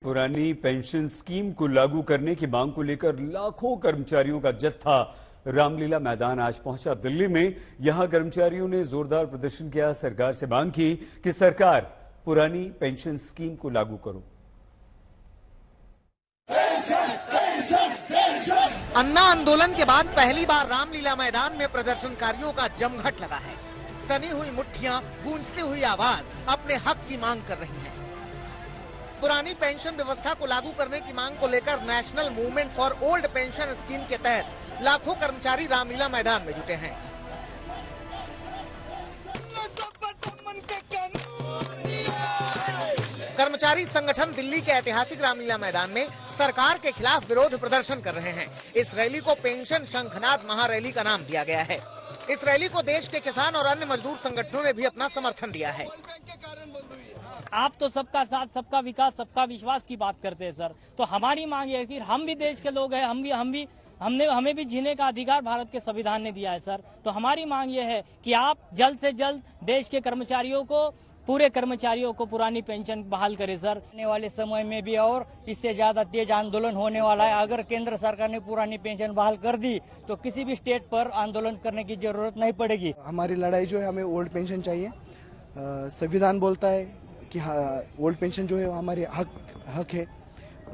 पुरानी pension scheme को लागू करने की मांग को लेकर लाखों कर्मचारियों का जत्था रामलीला मैदान आज पहुंचा। दिल्ली में यहां कर्मचारियों ने जोरदार प्रदर्शन किया, सरकार से मांग की कि सरकार पुरानी पेंशन स्कीम को लागू करो। अन्ना आंदोलन के बाद पहली बार रामलीला मैदान में प्रदर्शनकारियों का जमघट लगा है। तनी हुई मुट्ठियां, गूंजती हुई आवाज अपने हक की मांग कर रही हैं। पुरानी पेंशन व्यवस्था को लागू करने की मांग को लेकर national movement for old pension scheme के तहत लाखों कर्मचारी रामलीला मैदान में जुटे हैं। कर्मचारी संगठन दिल्ली के ऐतिहासिक रामलीला मैदान में सरकार के खिलाफ विरोध प्रदर्शन कर रहे हैं। इस रैली को पेंशन शंखनाद महारैली का नाम दिया गया है। इस रैली को देश के किसान और अन्य मजदूर संगठनों ने भी अपना समर्थन दिया है। आप तो सबका साथ, सबका विकास, सबका विश्वास की बात करते हैं सर, तो हमारी मांग है कि हम भी देश के लोग हैं, हमें भी जीने का अधिकार भारत के संविधान ने दिया है सर। तो हमारी मांग ये है कि आप जल्द से जल्द देश के कर्मचारियों को, पूरे कर्मचारियों को पुरानी पेंशन बहाल करें सर। आने वाले समय में भी और इससे ज्यादा तेज आंदोलन होने वाला है। अगर केंद्र सरकार ने पुरानी पेंशन बहाल कर दी तो किसी भी स्टेट पर आंदोलन करने की जरूरत नहीं पड़ेगी। हमारी लड़ाई जो है, हमें ओल्ड पेंशन चाहिए। संविधान बोलता है कि ओल्ड पेंशन जो है हमारे हक है।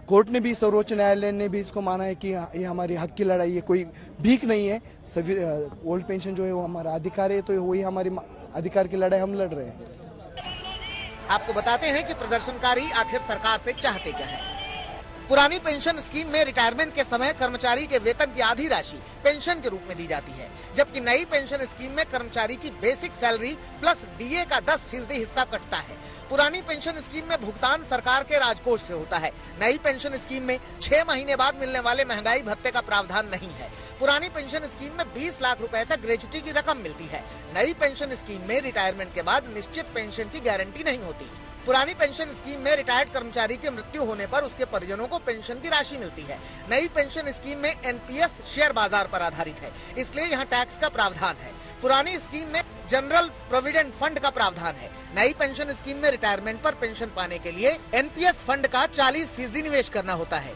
कोर्ट ने भी, सर्वोच्च न्यायालय ने भी इसको माना है कि ये हमारी हक की लड़ाई है, कोई भीख नहीं है। सभी ओल्ड पेंशन जो है वो हमारा अधिकार है, तो वही हमारी अधिकार की लड़ाई हम लड़ रहे हैं। आपको बताते हैं कि प्रदर्शनकारी आखिर सरकार से चाहते क्या हैं। पुरानी पेंशन स्कीम में रिटायरमेंट के समय कर्मचारी के वेतन की आधी राशि पेंशन के रूप में दी जाती है, जबकि नई पेंशन स्कीम में कर्मचारी की बेसिक सैलरी प्लस डीए का 10% हिस्सा कटता है। पुरानी पेंशन स्कीम में भुगतान सरकार के राजकोष से होता है। नई पेंशन स्कीम में 6 महीने बाद मिलने वाले महंगाई भत्ते का प्रावधान नहीं है। पुरानी पेंशन स्कीम में 20 लाख रुपए तक ग्रेच्युटी की रकम मिलती है। नई पेंशन स्कीम में रिटायरमेंट के बाद निश्चित पेंशन की गारंटी नहीं होती। पुरानी पेंशन स्कीम में रिटायर्ड कर्मचारी की मृत्यु होने पर उसके परिजनों को पेंशन की राशि मिलती है। नई पेंशन स्कीम में एनपीएस शेयर बाजार पर आधारित है, इसलिए यहाँ टैक्स का प्रावधान है। पुरानी स्कीम में जनरल प्रोविडेंट फंड का प्रावधान है। नई पेंशन स्कीम में रिटायरमेंट पर पेंशन पाने के लिए एनपीएस फंड का 40% निवेश करना होता है।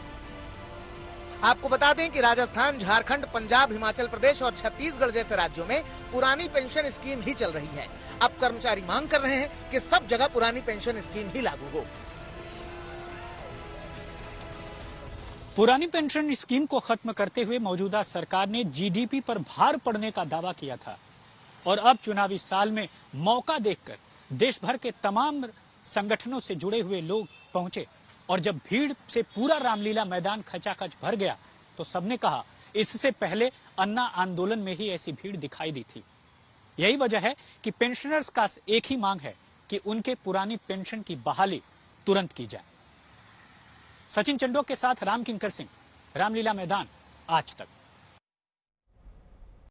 आपको बता दें कि राजस्थान, झारखंड, पंजाब, हिमाचल प्रदेश और छत्तीसगढ़ जैसे राज्यों में पुरानी पेंशन स्कीम ही चल रही है। अब कर्मचारी मांग कर रहे हैं कि सब जगह पुरानी पेंशन स्कीम ही लागू हो। पुरानी पेंशन स्कीम को खत्म करते हुए मौजूदा सरकार ने जीडीपी पर भार पड़ने का दावा किया था और अब चुनावी साल में मौका देखकर देश भर के तमाम संगठनों से जुड़े हुए लोग पहुंचे और जब भीड़ से पूरा रामलीला मैदान खचाखच भर गया तो सबने कहा इससे पहले अन्ना आंदोलन में ही ऐसी भीड़ दिखाई दी थी। यही वजह है कि पेंशनर्स का एक ही मांग है कि उनके पुरानी पेंशन की बहाली तुरंत की जाए। सचिन चंडोक के साथ राम किंकर सिंह, रामलीला मैदान, आज तक।